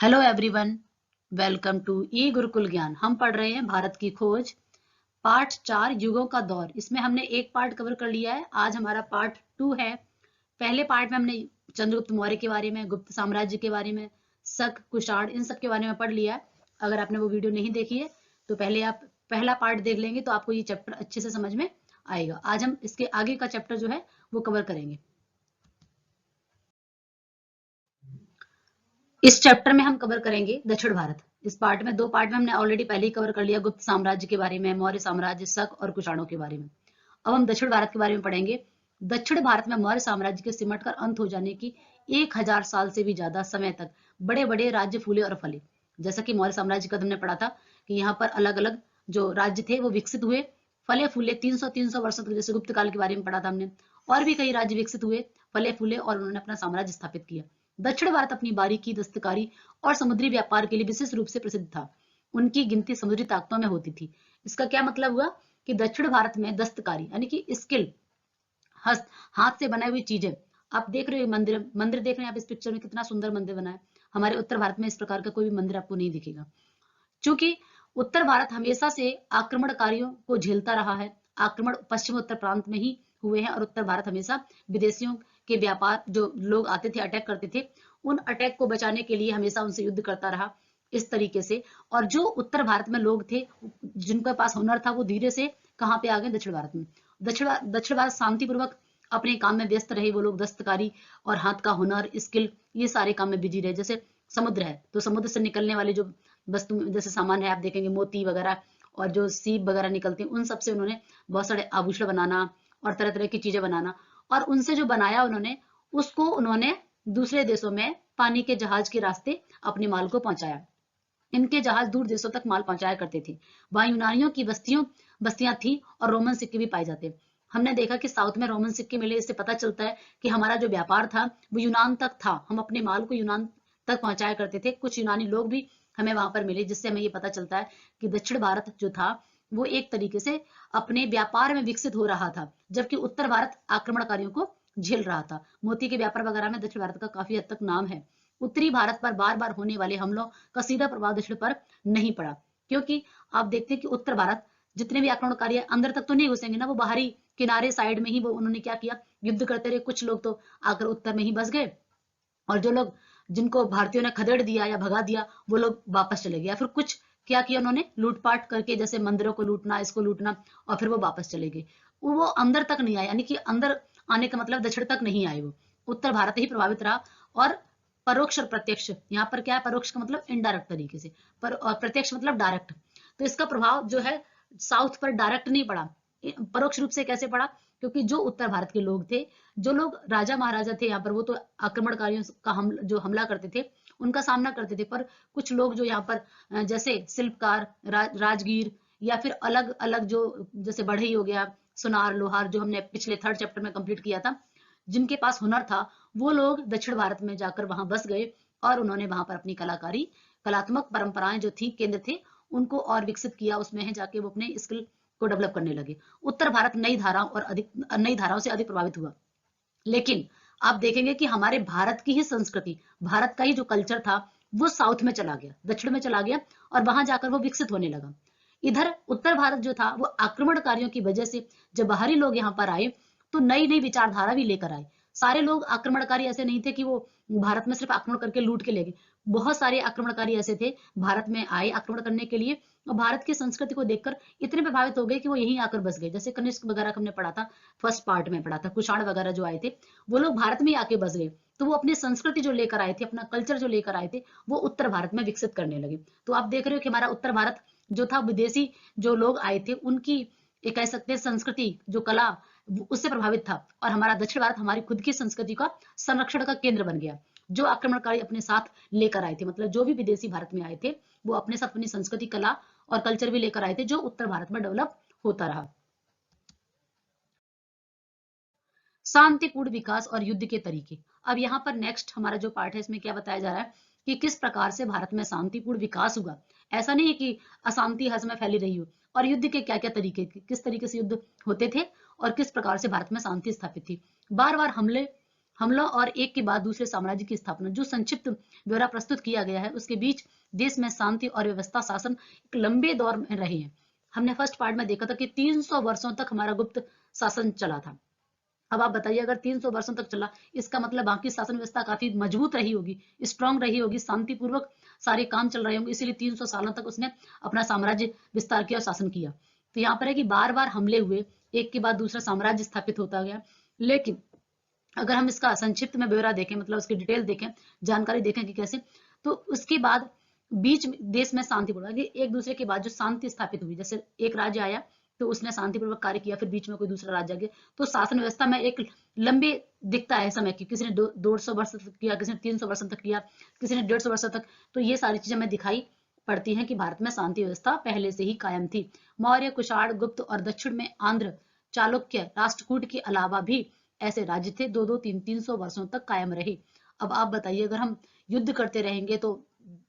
Hello everyone, welcome to ई गुरुकुल ज्ञान। हम पढ़ रहे हैं भारत की खोज, पार्ट 4 युगों का दौर। इसमें हमने एक पार्ट कवर कर लिया है, आज हमारा पार्ट 2 है। पहले पार्ट में हमने चंद्रगुप्त मौर्य के बारे में, गुप्त साम्राज्य के बारे में, शक, कुषाण, इन सब के बारे में पढ़ लिया है। अगर आपने वो वीडियो नहीं देखी है तो पहले आप पहला पार्ट देख लेंगे तो आपको ये चैप्टर अच्छे से समझ में आएगा। आज हम इसके आगे का चैप्टर जो है वो कवर करेंगे। इस चैप्टर में हम कवर करेंगे दक्षिण भारत। इस पार्ट में, दो पार्ट में हमने ऑलरेडी पहले ही कवर कर लिया, गुप्त साम्राज्य के बारे में, मौर्य साम्राज्य, शक और कुषाणों के बारे में। अब हम दक्षिण भारत के बारे में पढ़ेंगे। दक्षिण भारत में मौर्य साम्राज्य के सिमट कर अंत हो जाने की 1000 साल से भी ज्यादा समय तक बड़े बड़े राज्य फूले और फले। जैसा कि मौर्य साम्राज्य का हमने पढ़ा था कि यहाँ पर अलग अलग जो राज्य थे वो विकसित हुए, फले फूले 300 वर्षों तक। जैसे गुप्त काल के बारे में पढ़ा था हमने। और भी कई राज्य विकसित हुए, फले फूले और उन्होंने अपना साम्राज्य स्थापित किया। दक्षिण भारत अपनी बारीकी, दस्तकारी और समुद्री व्यापार के लिए विशेष रूप से प्रसिद्ध था। उनकी गिनती समुद्री ताकतों में होती थी। इसका क्या मतलब हुआ कि दक्षिण भारत में दस्तकारी यानी कि स्किल, हस्त, हाथ से बनाई हुई चीजें। आप देख रहे हो मंदिर मंदिर देख रहे हैं आप इस पिक्चर में, कितना सुंदर मंदिर बना है। हमारे उत्तर भारत में इस प्रकार का कोई भी मंदिर आपको नहीं दिखेगा, क्योंकि उत्तर भारत हमेशा से आक्रमणकारियों को झेलता रहा है। आक्रमण पश्चिम उत्तर प्रांत में ही हुए हैं और उत्तर भारत हमेशा विदेशियों के व्यापार, जो लोग आते थे अटैक करते थे, उन अटैक को बचाने के लिए हमेशा उनसे युद्ध करता रहा इस तरीके से। और जो उत्तर भारत में लोग थे जिनके पास हुनर था, वो धीरे से कहाँ पे आ गए, दक्षिण भारत में। दक्षिण भारत शांतिपूर्वक अपने काम में व्यस्त रहे। वो लोग दस्तकारी और हाथ का हुनर, स्किल, ये सारे काम में बिजी रहे। जैसे समुद्र है तो समुद्र से निकलने वाले जो वस्तु, जैसे सामान है, आप देखेंगे मोती वगैरह और जो सीप वगैरह निकलते हैं, उन सब से उन्होंने बहुत सारे आभूषण बनाना और तरह तरह की चीजें बनाना, और उनसे जो बनाया उन्होंने, उसको उन्होंने दूसरे देशों में पानी के जहाज के रास्ते अपने माल को पहुंचाया। इनके जहाज दूर देशों तक माल पहुंचाया करते थे। वहां यूनानियों की बस्तियां थी और रोमन सिक्के भी पाए जाते। हमने देखा कि साउथ में रोमन सिक्के मिले। इससे पता चलता है कि हमारा जो व्यापार था वो यूनान तक था। हम अपने माल को यूनान तक पहुंचाया करते थे। कुछ यूनानी लोग भी हमें वहां पर मिले, जिससे हमें ये पता चलता है कि दक्षिण भारत जो था वो एक तरीके से अपने व्यापार में विकसित हो रहा था, जबकि उत्तर भारत आक्रमणकारियों को झेल रहा था। मोती के व्यापार वगैरह में दक्षिण भारत का काफी हद तक नाम है। उत्तरी भारत पर बार बार होने वाले हमलों का सीधा प्रभाव दक्षिण पर नहीं पड़ा, क्योंकि आप देखते हैं कि उत्तर भारत जितने भी आक्रमणकारी अंदर तक तो नहीं घुसेंगे ना, वो बाहरी किनारे साइड में ही वो उन्होंने क्या किया, युद्ध करते रहे। कुछ लोग तो आकर उत्तर में ही बस गए, और जो लोग जिनको भारतीयों ने खदेड़ दिया या भगा दिया, वो लोग वापस चले गए। या फिर कुछ क्या किया उन्होंने, लूटपाट करके, जैसे मंदिरों को लूटना, इसको लूटना, और फिर वो वापस चले गए। वो अंदर तक नहीं आए, यानी कि अंदर आने का मतलब दक्षिण तक नहीं आए। वो उत्तर भारत ही प्रभावित रहा। और परोक्ष और प्रत्यक्ष, यहाँ पर क्या है, परोक्ष का मतलब इनडायरेक्ट तरीके से, पर और प्रत्यक्ष मतलब डायरेक्ट। तो इसका प्रभाव जो है साउथ पर डायरेक्ट नहीं पड़ा, परोक्ष रूप से कैसे पड़ा, क्योंकि जो उत्तर भारत के लोग थे, जो लोग राजा महाराजा थे यहाँ पर, वो तो आक्रमणकारियों का जो हमला करते थे उनका सामना करते थे। पर कुछ लोग जो यहाँ पर जैसे शिल्पकार, राजगीर, या फिर अलग अलग जो, जैसे बढ़ई हो गया, सुनार, लोहार, जो हमने पिछले 3rd चैप्टर में कंप्लीट किया था, जिनके पास हुनर था, वो लोग दक्षिण भारत में जाकर वहां बस गए और उन्होंने वहां पर अपनी कलाकारी, कलात्मक परंपराएं जो थी, केंद्र थे, उनको और विकसित किया। उसमें है जाके वो अपने स्किल को डेवलप करने लगे। उत्तर भारत नई धाराओं से अधिक प्रभावित हुआ। लेकिन आप देखेंगे कि हमारे भारत की ही संस्कृति, भारत का ही जो कल्चर था, वो साउथ में चला गया, दक्षिण में चला गया, और वहां जाकर वो विकसित होने लगा। इधर उत्तर भारत जो था वो आक्रमणकारियों की वजह से, जब बाहरी लोग यहाँ पर आए तो नई नई विचारधारा भी लेकर आए। सारे लोग आक्रमणकारी ऐसे नहीं थे कि वो भारत में सिर्फ आक्रमण करके लूट के ले गए। बहुत सारे आक्रमणकारी ऐसे थे, भारत में आए आक्रमण करने के लिए, और भारत की संस्कृति को देखकर इतने प्रभावित हो गए कि वो यहीं आकर बस गए। जैसे कनिष्क वगैरह हमने पढ़ा था, फर्स्ट पार्ट में पढ़ा था, कुषाण वगैरह जो आए थे, वो लोग भारत में आके बस गए। तो वो अपनी संस्कृति जो लेकर आए थे, अपना कल्चर जो लेकर आए थे, वो उत्तर भारत में विकसित करने लगे। तो आप देख रहे हो कि हमारा उत्तर भारत जो था, विदेशी जो लोग आए थे उनकी, ये कह सकते हैं संस्कृति, जो कला, उससे प्रभावित था। और हमारा दक्षिण भारत हमारी खुद की संस्कृति का संरक्षण का केंद्र बन गया। जो आक्रमणकारी अपने साथ लेकर आए थे, मतलब जो भी विदेशी भारत में आए थे, वो अपने साथ अपनी संस्कृति, कला और कल्चर भी लेकर आए थे, जो उत्तर भारत में डेवलप होता रहा। शांतिपूर्ण विकास और युद्ध के तरीके। अब यहाँ पर नेक्स्ट हमारा जो पार्ट है, इसमें क्या बताया जा रहा है कि किस प्रकार से भारत में शांतिपूर्ण विकास हुआ। ऐसा नहीं है कि अशांति हर समय फैली रही हो, और युद्ध के क्या क्या तरीके, किस तरीके से युद्ध होते थे और किस प्रकार से भारत में शांति स्थापित थी। बार बार हमले हमलों और एक के बाद दूसरे साम्राज्य की स्थापना। जो संक्षिप्त ब्यौरा प्रस्तुत किया गया है उसके बीच देश में शांति और व्यवस्था शासन एक लंबे दौर में रहे हैं। हमने फर्स्ट पार्ट में देखा था कि 300 वर्षों तक हमारा गुप्त शासन चला था। अब आप बताइए, अगर 300 वर्षों तक चला, इसका मतलब बाकी शासन व्यवस्था काफी मजबूत रही होगी, स्ट्रांग रही होगी, शांतिपूर्वक सारे काम चल रहे होंगे, इसीलिए 300 सालों तक उसने अपना साम्राज्य विस्तार किया और शासन किया। तो यहाँ पर है कि बार बार हमले हुए, एक के बाद दूसरा साम्राज्य स्थापित होता गया। लेकिन अगर हम इसका संक्षिप्त में ब्यौरा देखें, मतलब उसकी डिटेल देखें, जानकारी देखें कि कैसे, तो उसके बाद बीच में देश में शांतिपूर्वक एक दूसरे के बाद जो शांति स्थापित हुई, जैसे एक राज्य आया तो उसने शांतिपूर्वक कार्य किया, फिर बीच में कोई दूसरा राज्य आ गया, तो शासन व्यवस्था में एक लंबे दिखता है समय की, किसी ने 150 वर्ष तक किया, किसी ने 300 वर्ष तक किया, किसी ने 150 वर्ष तक। तो ये सारी चीजें हमें दिखाई पड़ती हैं कि भारत में शांति व्यवस्था पहले से ही कायम थी। मौर्य, कुषाण, गुप्त और दक्षिण में आंध्र, चालुक्य, राष्ट्रकूट के अलावा भी ऐसे राज्य थे 200-300 वर्षों तक कायम रहे। अब आप बताइए, अगर हम युद्ध करते रहेंगे तो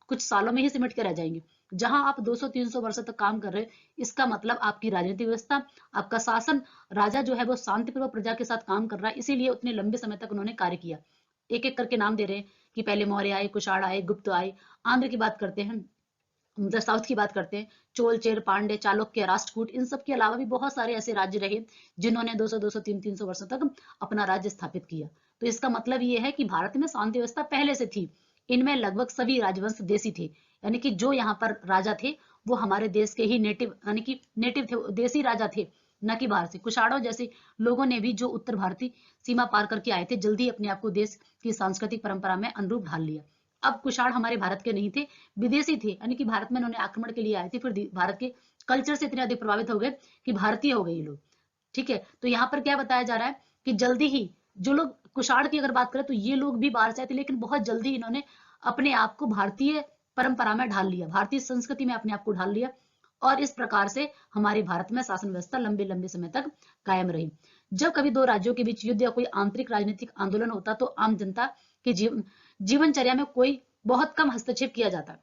कुछ सालों में ही सिमट के रह जाएंगे। जहां आप 200-300 वर्षों तक काम कर रहे हैं, इसका मतलब आपकी राजनीतिक व्यवस्था, आपका शासन, राजा जो है वो शांतिपूर्वक प्रजा के साथ काम कर रहा है, इसीलिए उतने लंबे समय तक उन्होंने कार्य किया। एक एक करके नाम दे रहे हैं कि पहले मौर्य आए, कुषाण आए, गुप्त आए, आंध्र की बात करते हैं, मतलब साउथ की बात करते हैं, चोल, चेर, पांडे, चालुक्य, राष्ट्रकूट, इन सब के अलावा भी बहुत सारे ऐसे राज्य रहे जिन्होंने 200-200, 300-300 वर्षों तक अपना राज्य स्थापित किया। तो इसका मतलब ये है कि भारत में शांति व्यवस्था पहले से थी। इनमें लगभग सभी राजवंश देसी थे, यानी कि जो यहाँ पर राजा थे वो हमारे देश के ही नेटिव, यानी कि नेटिव थे, देसी राजा थे, न कि बाहर से। कुषाणों जैसे लोगों ने भी, जो उत्तर भारतीय सीमा पार करके आए थे, जल्दी अपने आप को देश की सांस्कृतिक परंपरा में अनुरूप ढाल लिया। अब कुषाण हमारे भारत के नहीं थे, विदेशी थे, यानी कि भारत में उन्होंने आक्रमण के लिए आए थे, फिर भारत के कल्चर से इतने अधिक प्रभावित हो गए कि भारतीय हो गए ये लोग। ठीक है, तो यहाँ पर क्या बताया जा रहा है कि जल्दी ही जो लोग कुषाण की अगर बात करें तो ये लोग भी बाहर से आए थे, लेकिन बहुत जल्दी इन्होंने अपने आप को भारतीय परंपरा में ढाल लिया, भारतीय संस्कृति में अपने आप को ढाल लिया, और इस प्रकार से हमारे भारत में शासन व्यवस्था लंबे लंबे समय तक कायम रही। जब कभी दो राज्यों के बीच युद्ध या कोई आंतरिक राजनीतिक आंदोलन होता तो आम जनता के जीवनचर्या में कोई बहुत कम हस्तक्षेप किया जाता।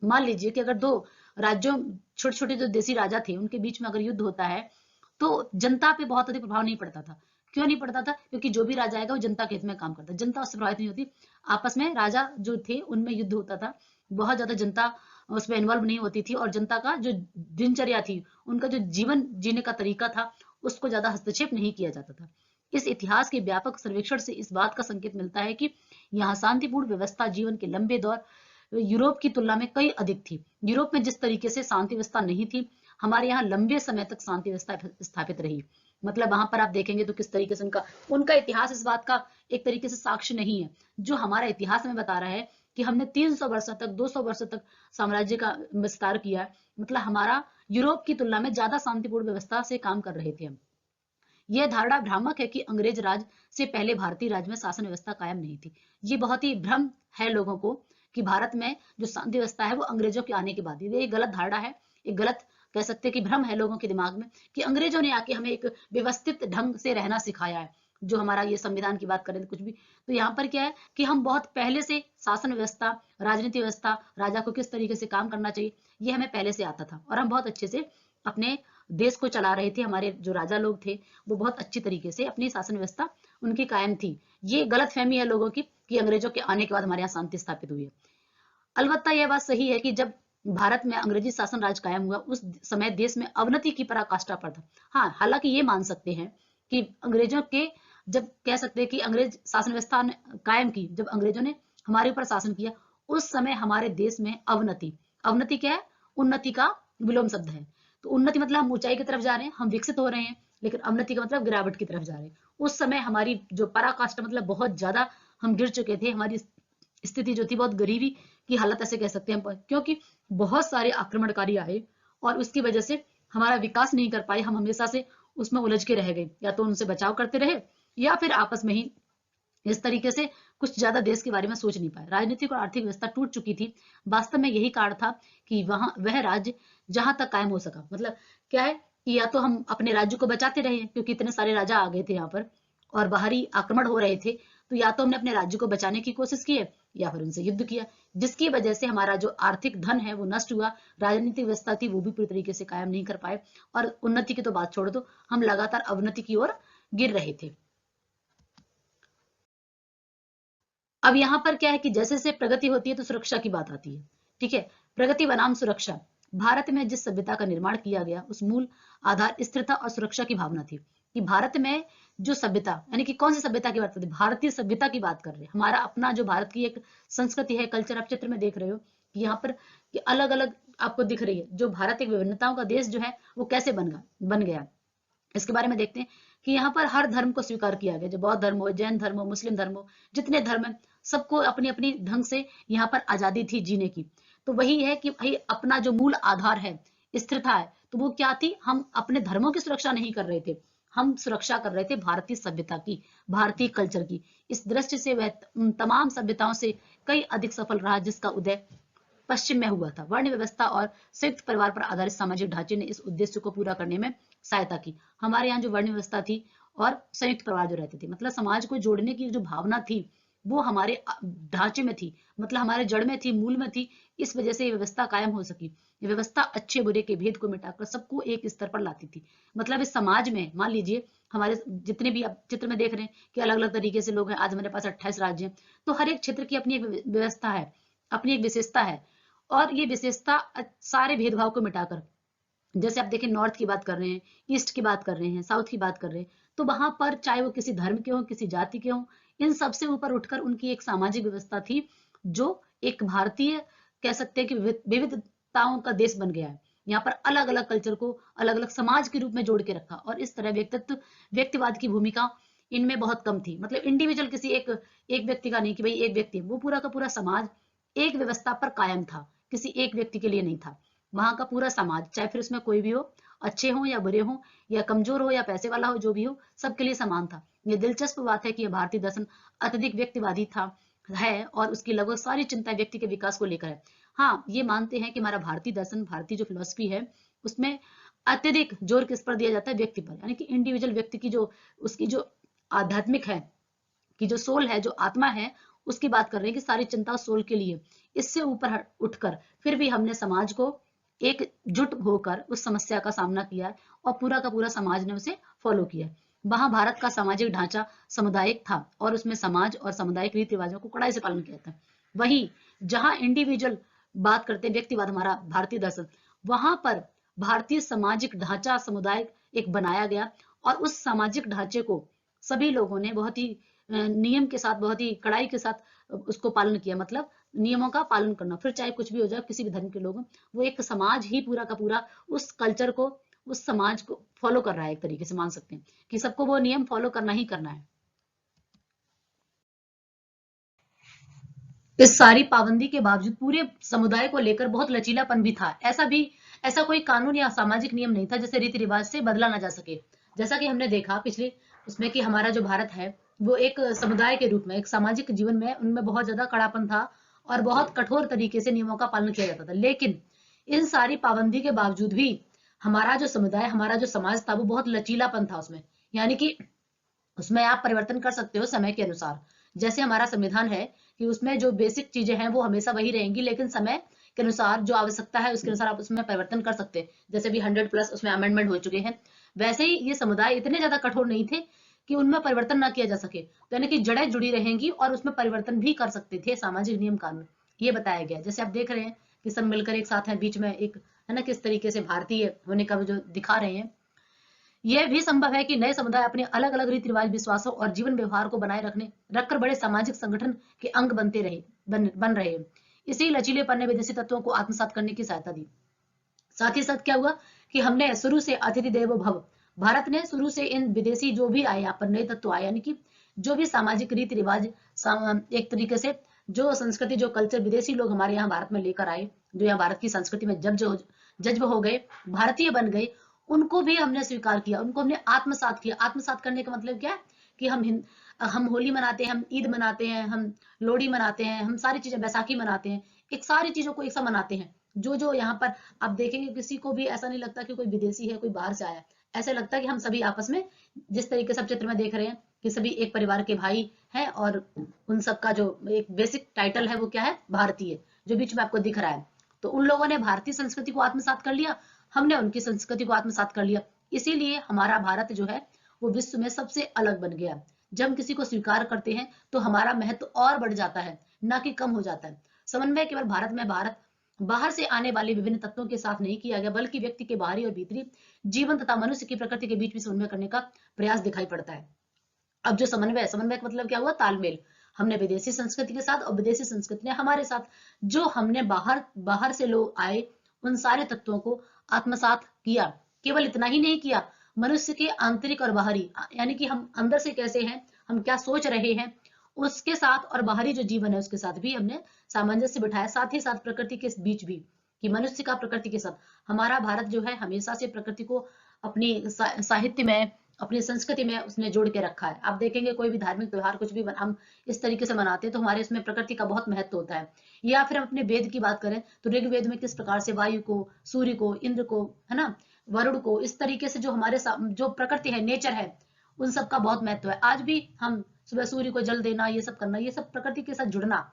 मान लीजिए कि अगर दो राज्यों, छोटे छोटे जो देसी राजा थे, उनके बीच में अगर युद्ध होता है तो जनता पे बहुत अधिक प्रभाव नहीं पड़ता था। क्यों नहीं पड़ता था? क्योंकि जो भी राजा आएगा वो जनता के हित में काम करता, जनता उससे प्रभावित नहीं होती। आपस में राजा जो थे उनमें युद्ध होता था, बहुत ज्यादा जनता उसमें इन्वॉल्व नहीं होती थी, और जनता का जो दिनचर्या थी, उनका जो जीवन जीने का तरीका था, उसको ज्यादा हस्तक्षेप नहीं किया जाता था। इस इतिहास के व्यापक सर्वेक्षण से इस बात का संकेत मिलता है कि यहाँ शांतिपूर्ण व्यवस्था जीवन के लंबे दौर यूरोप की तुलना में कई अधिक थी। यूरोप में जिस तरीके से शांति व्यवस्था नहीं थी, हमारे यहाँ लंबे समय तक शांति व्यवस्था स्थापित रही। मतलब वहां पर आप देखेंगे तो किस तरीके से उनका इतिहास इस बात का एक तरीके से साक्ष्य नहीं है। जो हमारा इतिहास हमें बता रहा है कि हमने 300 वर्षों तक, 200 वर्षों तक साम्राज्य का विस्तार किया, मतलब हमारा यूरोप की तुलना में ज्यादा शांतिपूर्ण व्यवस्था से काम कर रहे थे हम। यह धारणा भ्रामक है कि अंग्रेज राज से पहले भारतीय राज में शासन व्यवस्था कायम नहीं थी। ये बहुत ही भ्रम है लोगों को कि भारत में जो शांति व्यवस्था है वो अंग्रेजों के आने के बाद, ये गलत धारणा है, एक गलत कह सकते हैं कि भ्रम है लोगों के दिमाग में कि अंग्रेजों ने आके हमें एक व्यवस्थित ढंग से रहना सिखाया है। जो हमारा ये संविधान की बात करें तो कुछ भी, तो यहाँ पर क्या है कि हम बहुत पहले से शासन व्यवस्था, राजनीति व्यवस्था, राजा को किस तरीके से काम करना चाहिए, ये हमें पहले से आता था, और हम बहुत अच्छे से अपने देश को चला रहे थे। हमारे जो राजा लोग थे वो बहुत अच्छी तरीके से अपनी शासन व्यवस्था उनकी कायम थी। ये गलत फहमी है लोगों की कि अंग्रेजों के आने के बाद हमारे यहाँ शांति स्थापित हुई है। अलबत्ता यह बात सही है कि जब भारत में अंग्रेजी शासन राज कायम हुआ उस समय देश में अवनति की पराकाष्ठा पर था। हाँ, हालांकि ये मान सकते हैं कि अंग्रेजों के, जब कह सकते हैं कि अंग्रेज शासन व्यवस्था कायम की, जब अंग्रेजों ने हमारे ऊपर शासन किया, उस समय हमारे देश में अवनति, अवनति क्या है? उन्नति का विलोम शब्द है। तो उन्नति मतलब हम ऊंचाई की तरफ जा रहे हैं, हम विकसित हो रहे हैं, लेकिन अवनति का मतलब गिरावट की तरफ जा रहे हैं। उस समय हमारी जो पराकाष्ठा, मतलब बहुत ज्यादा हम गिर चुके थे, हमारी स्थिति जो थी बहुत गरीबी की हालत ऐसे कह सकते हैं, क्योंकि बहुत सारे आक्रमणकारी आए और उसकी वजह से हमारा विकास नहीं कर पाए। हम हमेशा से उसमें उलझ के रह गए, या तो उनसे बचाव करते रहे या फिर आपस में ही इस तरीके से कुछ ज्यादा देश के बारे में सोच नहीं पाए। राजनीतिक और आर्थिक व्यवस्था टूट चुकी थी। वास्तव में यही कारण था कि वहां वह राज्य जहां तक कायम हो सका, मतलब क्या है कि या तो हम अपने राज्य को बचाते रहे, क्योंकि इतने सारे राजा आ गए थे यहाँ पर और बाहरी आक्रमण हो रहे थे, तो या तो हमने अपने राज्य को बचाने की कोशिश की है या फिर उनसे युद्ध किया, जिसकी वजह से हमारा जो आर्थिक धन है वो नष्ट हुआ, राजनीतिक व्यवस्था थी वो भी पूरी तरीके से कायम नहीं कर पाए, और उन्नति की तो बात छोड़ दो, हम लगातार अवनति की ओर गिर रहे थे। अब यहाँ पर क्या है कि जैसे जैसे प्रगति होती है तो सुरक्षा की बात आती है। ठीक है, प्रगति बनाम सुरक्षा। भारत में जिस सभ्यता का निर्माण किया गया उस मूल आधार स्थिरता और सुरक्षा की भावना थी। कि भारत में जो सभ्यता, यानी कि कौन सी सभ्यता की बात करते हैं, भारतीय सभ्यता की बात कर रहे हैं। हमारा अपना जो भारत की एक संस्कृति है, कल्चर, आप चित्र में देख रहे हो कि यहाँ पर अलग अलग आपको दिख रही है। जो भारत एक विभिन्नताओं का देश जो है वो कैसे बन गया, इसके बारे में देखते हैं कि यहाँ पर हर धर्म को स्वीकार किया गया। जो बौद्ध धर्म हो, जैन धर्म हो, मुस्लिम धर्म हो, जितने धर्म है, सबको अपनी अपनी ढंग से यहाँ पर आजादी थी जीने की। तो वही है कि भाई अपना जो मूल आधार है, स्थिरता है, तो वो क्या थी, हम अपने धर्मों की सुरक्षा नहीं कर रहे थे, हम सुरक्षा कर रहे थे भारतीय सभ्यता की, भारतीय कल्चर की। इस दृष्टि से वह तमाम सभ्यताओं से कई अधिक सफल रहा, जिसका उदय पश्चिम में हुआ था। वर्ण व्यवस्था और संयुक्त परिवार पर आधारित सामाजिक ढांचे ने इस उद्देश्य को पूरा करने में सहायता की। हमारे यहाँ जो वर्ण व्यवस्था थी और संयुक्त परिवार जो रहते थे, मतलब समाज को जोड़ने की जो भावना थी वो हमारे ढांचे में थी, मतलब हमारे जड़ में थी, मूल में थी। इस वजह से ये व्यवस्था कायम हो सकी। ये व्यवस्था अच्छे बुरे के भेद को मिटाकर सबको एक स्तर पर लाती थी। मतलब इस समाज में मान लीजिए हमारे जितने भी आप चित्र में देख रहे हैं कि अलग अलग तरीके से लोग हैं। आज हमारे पास 28 राज्य हैं, तो हर एक क्षेत्र की अपनी एक व्यवस्था है, अपनी एक विशेषता है। और ये विशेषता सारे भेदभाव को मिटाकर, जैसे आप देखें नॉर्थ की बात कर रहे हैं, ईस्ट की बात कर रहे हैं, साउथ की बात कर रहे हैं, तो वहां पर चाहे वो किसी धर्म के हो, किसी जाति के हो, इन सबसे ऊपर उठकर उनकी एक सामाजिक व्यवस्था थी, जो एक भारतीय कह सकते हैं कि विविधताओं का देश बन गया है। यहाँ पर अलग अलग कल्चर को अलग अलग समाज के रूप में जोड़ के रखा, और इस तरह व्यक्तिवाद की भूमिका इनमें बहुत कम थी। मतलब इंडिविजुअल किसी एक व्यक्ति का नहीं कि भाई एक व्यक्ति, वो पूरा का पूरा समाज एक व्यवस्था पर कायम था, किसी एक व्यक्ति के लिए नहीं था। वहां का पूरा समाज, चाहे फिर उसमें कोई भी हो, अच्छे हो या बुरे हो, या कमजोर हो या पैसे वाला हो, जो भी हो, सबके लिए समान था। ये दिलचस्प बात है कि यह भारतीय दर्शन अत्यधिक व्यक्तिवादी था है, और उसकी लगभग सारी चिंता व्यक्ति के विकास को लेकर है। हाँ, ये मानते हैं कि हमारा भारतीय दर्शन, भारतीय जो फिलोसफी है, उसमें अत्यधिक जोर किस पर दिया जाता है, व्यक्ति पर, यानी कि इंडिविजुअल व्यक्ति की जो उसकी जो आध्यात्मिक है, कि जो सोल है, जो आत्मा है, उसकी बात कर रहे हैं कि सारी चिंता सोल के लिए। इससे ऊपर उठकर फिर भी हमने समाज को एकजुट होकर उस समस्या का सामना किया, और पूरा का पूरा समाज ने उसे फॉलो किया। वहां भारत का सामाजिक ढांचा सामुदायिक था, और उसमें समाज और सामुदायिक रीति रिवाजों को कड़ाई से पालन किया था। वहीं जहां इंडिविजुअल बात करते हैं, व्यक्तिवाद, हमारा भारतीय दर्शन, वहां पर भारतीय सामाजिक ढांचा समुदाय एक बनाया गया, और उस सामाजिक ढांचे को सभी लोगों ने बहुत ही नियम के साथ, बहुत ही कड़ाई के साथ उसको पालन किया। मतलब नियमों का पालन करना, फिर चाहे कुछ भी हो जाए, किसी भी धर्म के लोग, वो एक समाज ही पूरा का पूरा उस कल्चर को, उस समाज को फॉलो कर रहा है। एक तरीके से मान सकते हैं कि सबको वो नियम फॉलो करना ही करना है। इस सारी पाबंदी के बावजूद पूरे समुदाय को लेकर बहुत लचीलापन भी था। ऐसा कोई कानून या सामाजिक नियम नहीं था जिसे रीति रिवाज से बदला ना जा सके। जैसा कि हमने देखा पिछले उसमें कि हमारा जो भारत है वो एक समुदाय के रूप में, एक सामाजिक जीवन में उनमें बहुत ज्यादा कड़ापन था, और बहुत कठोर तरीके से नियमों का पालन किया जाता था। लेकिन इन सारी पाबंदी के बावजूद भी हमारा जो समुदाय, हमारा जो समाज था, वो बहुत लचीलापन था उसमें। यानी कि उसमें आप परिवर्तन कर सकते हो समय के अनुसार। जैसे हमारा संविधान है कि उसमें जो बेसिक चीजें हैं वो हमेशा वही रहेंगी, लेकिन समय के अनुसार जो आवश्यकता है उसके अनुसार आप उसमें परिवर्तन कर सकते हैं। जैसे भी 100+ उसमें अमेंडमेंट हो चुके हैं, वैसे ही ये समुदाय इतने ज्यादा कठोर नहीं थे कि उनमें परिवर्तन ना किया जा सके। तो यानी कि जड़ें जुड़ी रहेंगी और उसमें परिवर्तन भी कर सकते थे सामाजिक नियम कानून। ये बताया गया। जैसे आप देख रहे हैं कि सब मिलकर एक साथ हैं, बीच में एक है ना, किस तरीके से भारतीय होने का जो दिखा रहे हैं। यह भी संभव है कि नए समुदाय अपने अलग अलग रीति रिवाज, विश्वासों और जीवन व्यवहार को बनाए रखकर बड़े सामाजिक संगठन के अंग बन रहे हैं। इसी लचीलेपन ने विदेशी तत्वों को आत्मसात करने की सहायता दी। साथ ही साथ क्या हुआ कि हमने शुरू से अतिथि देवो भव, भारत ने शुरू से इन विदेशी जो भी आए, यहाँ पर नए तत्व आए, यानी कि जो भी सामाजिक रीति रिवाज, एक तरीके से जो संस्कृति, जो कल्चर विदेशी लोग हमारे यहाँ भारत में लेकर आए, जो यहाँ भारत की संस्कृति में जज्ब हो गए, भारतीय बन गए, उनको भी हमने स्वीकार किया, उनको हमने आत्मसात किया। आत्मसात करने का मतलब क्या है कि हम होली मनाते हैं, हम ईद मनाते हैं, हम लोहड़ी मनाते हैं, हम सारी चीजें, बैसाखी मनाते हैं, एक सारी चीजों को एक साथ मनाते हैं। जो जो यहाँ पर आप देखेंगे, किसी को भी ऐसा नहीं लगता कि कोई विदेशी है, कोई बाहर से आया। ऐसा लगता है कि हम सभी आपस में, जिस तरीके से चित्र में देख रहे हैं कि सभी एक परिवार के भाई हैं, और उन सबका जो एक बेसिक टाइटल है वो क्या है, भारतीय, जो बीच में आपको दिख रहा है। तो उन लोगों ने भारतीय संस्कृति को आत्मसात कर लिया, हमने उनकी संस्कृति को आत्मसात कर लिया। इसीलिए हमारा भारत जो है वो विश्व में सबसे अलग बन गया। जब हम किसी को स्वीकार करते हैं तो हमारा महत्व और बढ़ जाता है, ना कि कम हो जाता है। समन्वय केवल भारत में बाहर से आने वाले विभिन्न तत्वों के साथ नहीं किया गया, बल्कि व्यक्ति के बाहरी और भीतरी जीवन तथा मनुष्य की प्रकृति के बीच भी समन्वय करने का प्रयास दिखाई पड़ता है। अब जो समन्वय का मतलब क्या हुआ? तालमेल। हमने विदेशी संस्कृति के साथ और विदेशी संस्कृति ने हमारे साथ, जो हमने बाहर बाहर से लोग आए उन सारे तत्वों को आत्मसात किया। केवल इतना ही नहीं किया, मनुष्य के आंतरिक और बाहरी, यानी कि हम अंदर से कैसे हैं, हम क्या सोच रहे हैं, उसके साथ और बाहरी जो जीवन है उसके साथ भी हमने सामंजस्य बिठाया। साथ ही साथ प्रकृति के बीच भी, कि मनुष्य का प्रकृति के साथ, हमारा भारत जो है हमेशा से प्रकृति को अपनी साहित्य में, अपनी संस्कृति में उसने जोड़ के रखा है। आप देखेंगे कोई भी धार्मिक त्योहार कुछ भी हम इस तरीके से मनाते हैं तो हमारे इसमें प्रकृति का बहुत महत्व होता है। या फिर हम अपने वेद की बात करें तो ऋग्वेद में किस प्रकार से वायु को, सूर्य को, इंद्र को, है ना, वरुण को, इस तरीके से जो हमारे जो प्रकृति है, नेचर है, उन सब का बहुत महत्व है। आज भी हम सुबह सूर्य को जल देना, ये सब करना, ये सब प्रकृति के साथ जुड़ना।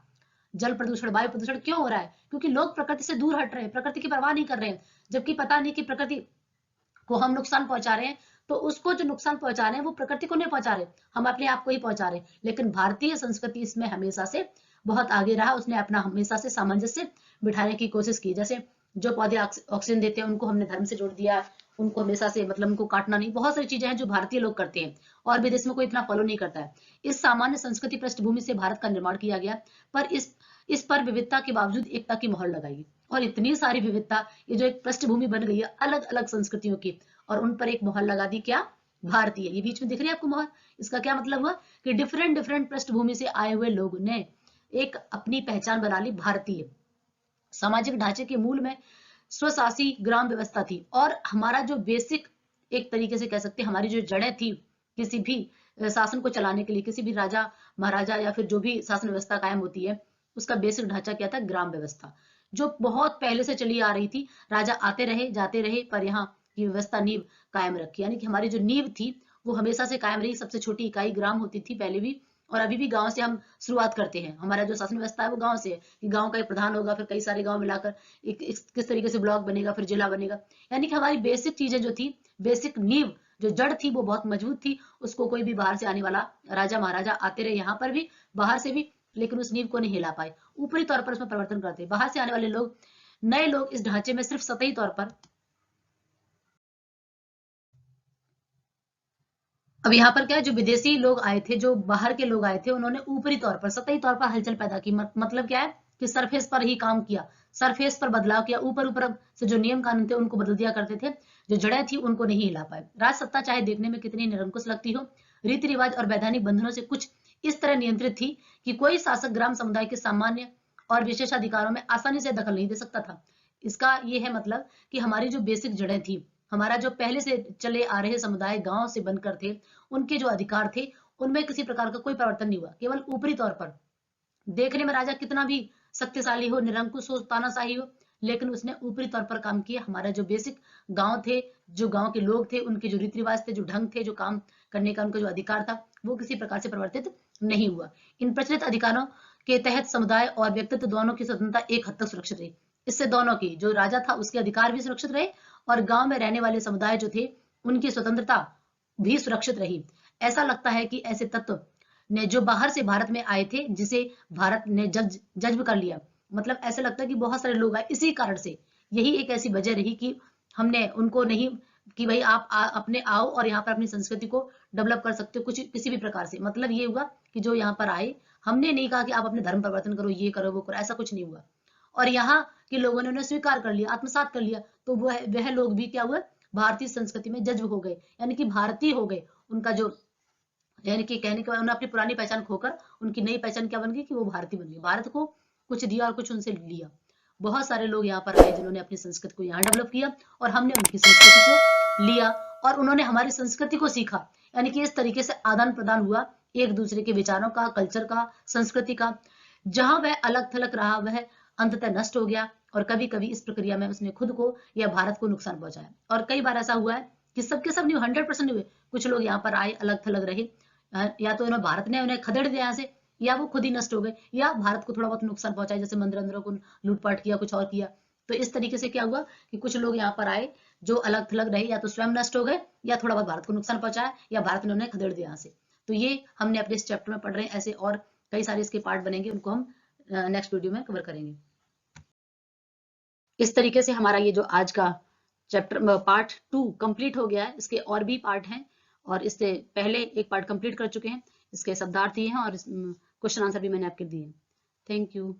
जल प्रदूषण, वायु प्रदूषण क्यों हो रहा है? क्योंकि लोग प्रकृति से दूर हट रहे हैं, प्रकृति की परवाह नहीं कर रहे हैं, जबकि पता नहीं कि प्रकृति को हम नुकसान पहुंचा रहे हैं, तो उसको जो नुकसान पहुंचा रहे हैं वो प्रकृति को नहीं पहुंचा रहे, हम अपने आप को ही पहुंचा रहे हैं। लेकिन भारतीय संस्कृति इसमें हमेशा से बहुत आगे रहा, उसने अपना हमेशा से सामंजस्य बिठाने की कोशिश की। जैसे जो पौधे ऑक्सीजन देते हैं उनको हमने धर्म से जोड़ दिया, उनको हमेशा से, मतलब उनको काटना नहीं। बहुत सारी चीजें हैं जो भारतीय लोग करते हैं और विदेश में कोई इतना फॉलो नहीं करता है। इस सामान्य संस्कृति पृष्ठभूमि से भारत का निर्माण किया गया, पर इस पर विविधता के बावजूद एकता की मोहर लगाई। और इतनी सारी विविधता, ये जो एक पृष्ठभूमि बन गई है अलग अलग संस्कृतियों की, और उन पर एक मोहर लगा दी, क्या? भारतीय। ये बीच में दिख रही है आपको मोहर? इसका क्या मतलब हुआ कि डिफरेंट डिफरेंट पृष्ठभूमि से आए हुए लोगों ने एक अपनी पहचान बना ली, भारतीय। सामाजिक ढांचे के मूल में स्वशासी ग्राम व्यवस्था थी, और हमारा जो बेसिक, एक तरीके से कह सकते हैं हमारी जो जड़ें थी किसी भी शासन को चलाने के लिए, किसी भी राजा महाराजा या फिर जो भी शासन व्यवस्था कायम होती है, उसका बेसिक ढांचा क्या था? ग्राम व्यवस्था, जो बहुत पहले से चली आ रही थी। राजा आते रहे जाते रहे, पर यहाँ की व्यवस्था, नींव कायम रखी, यानी कि हमारी जो नींव थी वो हमेशा से कायम रही। सबसे छोटी इकाई ग्राम होती थी पहले भी, और अभी भी गांव से हम शुरुआत करते हैं। हमारा जो शासन व्यवस्था है वो गांव से है, कि गांव का एक प्रधान होगा, फिर कई सारे गांव मिलाकर किस तरीके से ब्लॉक बनेगा, फिर जिला बनेगा। यानी कि हमारी बेसिक चीजें जो थी, बेसिक नींव जो जड़ थी वो बहुत मजबूत थी। उसको कोई भी बाहर से आने वाला राजा महाराजा आते रहे, यहाँ पर भी बाहर से भी, लेकिन उस नींव को नहीं हिला पाए। ऊपरी तौर पर उसमें परिवर्तन करते, बाहर से आने वाले लोग, नए लोग इस ढांचे में सिर्फ सतही तौर पर, अब यहाँ पर क्या है, जो विदेशी लोग आए थे, जो बाहर के लोग आए थे, उन्होंने ऊपरी तौर पर, सतही तौर पर हलचल पैदा की। मतलब क्या है कि सरफेस पर ही काम किया, सरफेस पर बदलाव किया, ऊपर ऊपर से जो नियम कानून थे उनको बदल दिया करते थे, जो जड़ें थी उनको नहीं हिला पाए। राज सत्ता चाहे देखने में कितनी निरंकुश लगती हो, रीति रिवाज और वैधानिक बंधनों से कुछ इस तरह नियंत्रित थी कि कोई शासक ग्राम समुदाय के सामान्य और विशेष अधिकारों में आसानी से दखल नहीं दे सकता था। इसका ये है मतलब कि हमारी जो बेसिक जड़ें थी, हमारा जो पहले से चले आ रहे समुदाय गांव से बनकर थे, उनके जो अधिकार थे उनमें किसी प्रकार का कोई परिवर्तन नहीं हुआ। केवल ऊपरी तौर पर देखने में राजा कितना भी शक्तिशाली हो, निरंकुश हो, तानाशाही हो, लेकिन उसने ऊपरी तौर पर काम किया। हमारा जो बेसिक गांव थे, जो गांव के लोग थे, उनके जो रीति रिवाज थे, जो ढंग थे, जो काम करने का उनका जो अधिकार था, वो किसी प्रकार से परिवर्तित नहीं हुआ। इन प्रचलित अधिकारों के तहत समुदाय और व्यक्तित्व दोनों की स्वतंत्रता एक हद तक सुरक्षित रही। इससे दोनों की, जो राजा था उसके अधिकार भी सुरक्षित रहे, और गांव में रहने वाले समुदाय जो थे उनकी स्वतंत्रता भी सुरक्षित रही। ऐसा लगता है कि ऐसे तत्व ने जो बाहर से भारत में आए थे, जिसे भारत ने जज्ब कर लिया, मतलब ऐसा लगता है कि बहुत सारे लोग आए इसी कारण से। यही एक ऐसी वजह रही कि हमने उनको नहीं, कि भाई आप अपने आओ और यहाँ पर अपनी संस्कृति को डेवलप कर सकते हो कुछ किसी भी प्रकार से। मतलब ये हुआ कि जो यहाँ पर आए, हमने नहीं कहा कि आप अपने धर्म परिवर्तन करो, ये करो वो करो, ऐसा कुछ नहीं हुआ। और यहाँ के लोगों ने उन्हें स्वीकार कर लिया, आत्मसात कर लिया, तो वह लोग भी क्या हुआ, भारतीय संस्कृति में जज्ब हो गए, यानी कि भारतीय हो गए। उनका जो, यानी कि कहने के बाद उन्होंने अपनी पुरानी पहचान खोकर उनकी नई पहचान क्या बन गई, कि वो भारतीय बन गए। भारत को कुछ दिया और कुछ उनसे लिया। बहुत सारे लोग यहाँ पर आए जिन्होंने अपनी संस्कृति को यहाँ डेवलप किया, और हमने उनकी संस्कृति को लिया और उन्होंने हमारी संस्कृति को सीखा। यानी कि इस तरीके से आदान प्रदान हुआ एक दूसरे के विचारों का, कल्चर का, संस्कृति का। जहां वह अलग थलग रहा वह अंततः नष्ट हो गया, और कभी कभी इस प्रक्रिया में उसने खुद को या भारत को नुकसान पहुंचाया। और कई बार ऐसा हुआ है कि सबके सब नहीं, 100% नहीं हुए। कुछ लोग यहाँ पर आए, अलग थलग रहे, या तो इन्होंने, भारत ने उन्हें खदेड़ दिया यहाँ से, या वो खुद ही नष्ट हो गए, या भारत को थोड़ा बहुत नुकसान पहुंचाया, जैसे मंदिर अंदरों को लूटपाट किया, कुछ और किया। तो इस तरीके से क्या हुआ कि कुछ लोग यहाँ पर आए जो अलग थलग रहे, या तो स्वयं नष्ट हो गए, या थोड़ा बहुत भारत को नुकसान पहुंचाया, या भारत ने उन्हें खदेड़ दिया यहाँ से। तो ये हमने अपने इस चैप्टर में पढ़ रहे हैं, ऐसे और कई सारे इसके पार्ट बनेंगे, उनको हम नेक्स्ट वीडियो में कवर करेंगे। इस तरीके से हमारा ये जो आज का चैप्टर पार्ट 2 कंप्लीट हो गया है। इसके और भी पार्ट हैं, और इससे पहले एक पार्ट कंप्लीट कर चुके हैं, इसके शब्दार्थ दिए हैं और क्वेश्चन आंसर भी मैंने आपके दिए। Thank you.